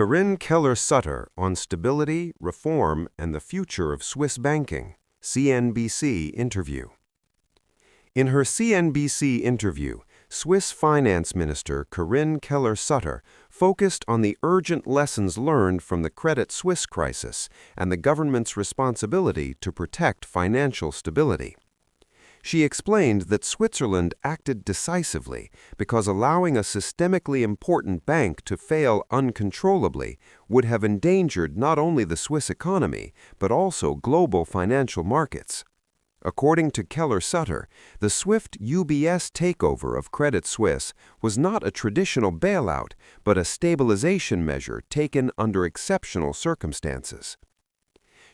Karin Keller-Sutter on Stability, Reform, and the Future of Swiss Banking, CNBC interview. In her CNBC interview, Swiss Finance Minister Karin Keller-Sutter focused on the urgent lessons learned from the Credit Suisse crisis and the government's responsibility to protect financial stability. She explained that Switzerland acted decisively because allowing a systemically important bank to fail uncontrollably would have endangered not only the Swiss economy, but also global financial markets. According to Keller-Sutter, the swift UBS takeover of Credit Suisse was not a traditional bailout, but a stabilization measure taken under exceptional circumstances.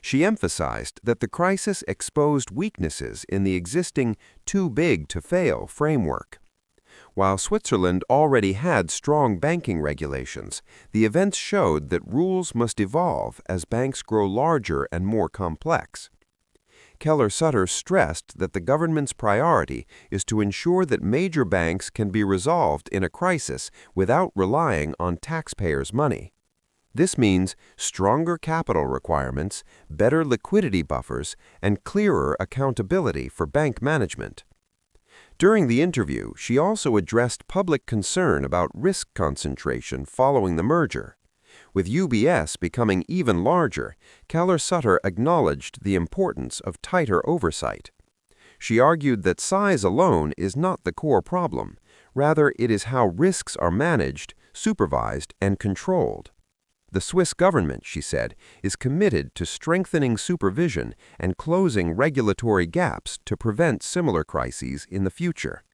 She emphasized that the crisis exposed weaknesses in the existing too-big-to-fail framework. While Switzerland already had strong banking regulations, the events showed that rules must evolve as banks grow larger and more complex. Keller-Sutter stressed that the government's priority is to ensure that major banks can be resolved in a crisis without relying on taxpayers' money. This means stronger capital requirements, better liquidity buffers, and clearer accountability for bank management. During the interview, she also addressed public concern about risk concentration following the merger. With UBS becoming even larger, Keller-Sutter acknowledged the importance of tighter oversight. She argued that size alone is not the core problem. Rather, it is how risks are managed, supervised, and controlled. The Swiss government, she said, is committed to strengthening supervision and closing regulatory gaps to prevent similar crises in the future.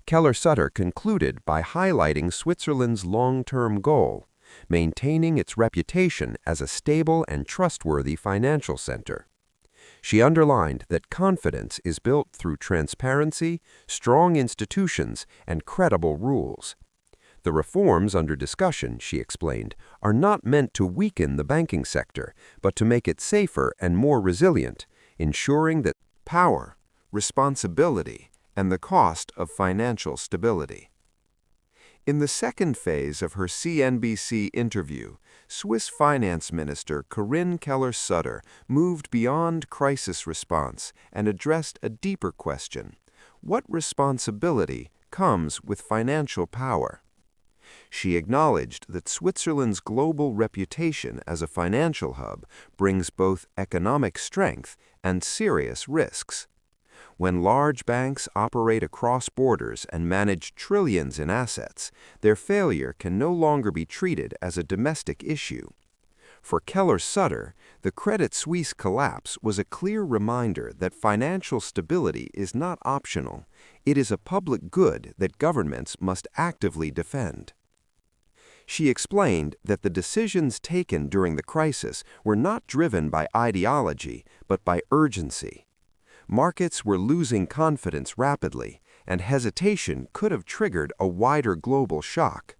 Keller-Sutter concluded by highlighting Switzerland's long-term goal, maintaining its reputation as a stable and trustworthy financial center. She underlined that confidence is built through transparency, strong institutions, and credible rules. The reforms under discussion, she explained, are not meant to weaken the banking sector, but to make it safer and more resilient, ensuring that power, responsibility, and the cost of financial stability. In the second phase of her CNBC interview, Swiss Finance Minister Karin Keller-Sutter moved beyond crisis response and addressed a deeper question: what responsibility comes with financial power? She acknowledged that Switzerland's global reputation as a financial hub brings both economic strength and serious risks. When large banks operate across borders and manage trillions in assets, their failure can no longer be treated as a domestic issue. For Keller-Sutter, the Credit Suisse collapse was a clear reminder that financial stability is not optional. It is a public good that governments must actively defend. She explained that the decisions taken during the crisis were not driven by ideology, but by urgency. Markets were losing confidence rapidly, and hesitation could have triggered a wider global shock.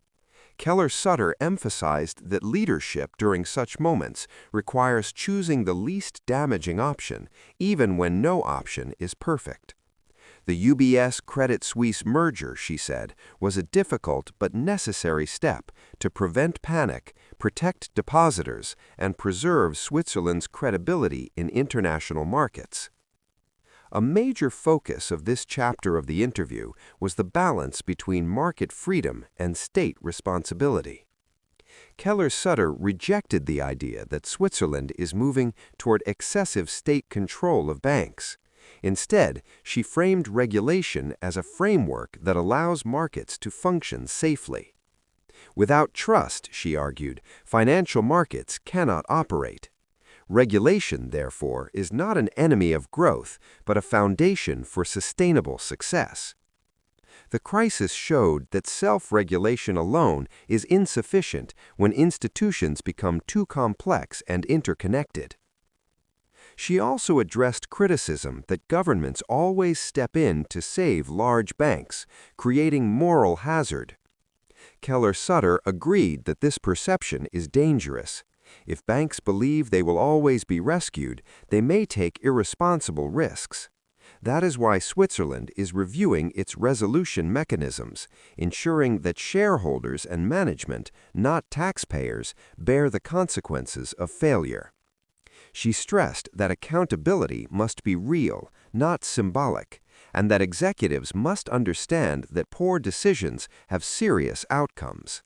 Keller-Sutter emphasized that leadership during such moments requires choosing the least damaging option, even when no option is perfect. The UBS Credit Suisse merger, she said, was a difficult but necessary step to prevent panic, protect depositors, and preserve Switzerland's credibility in international markets. A major focus of this chapter of the interview was the balance between market freedom and state responsibility. Keller-Sutter rejected the idea that Switzerland is moving toward excessive state control of banks. Instead, she framed regulation as a framework that allows markets to function safely. Without trust, she argued, financial markets cannot operate. Regulation, therefore, is not an enemy of growth, but a foundation for sustainable success. The crisis showed that self-regulation alone is insufficient when institutions become too complex and interconnected. She also addressed criticism that governments always step in to save large banks, creating moral hazard. Keller-Sutter agreed that this perception is dangerous. If banks believe they will always be rescued, they may take irresponsible risks. That is why Switzerland is reviewing its resolution mechanisms, ensuring that shareholders and management, not taxpayers, bear the consequences of failure. She stressed that accountability must be real, not symbolic, and that executives must understand that poor decisions have serious outcomes.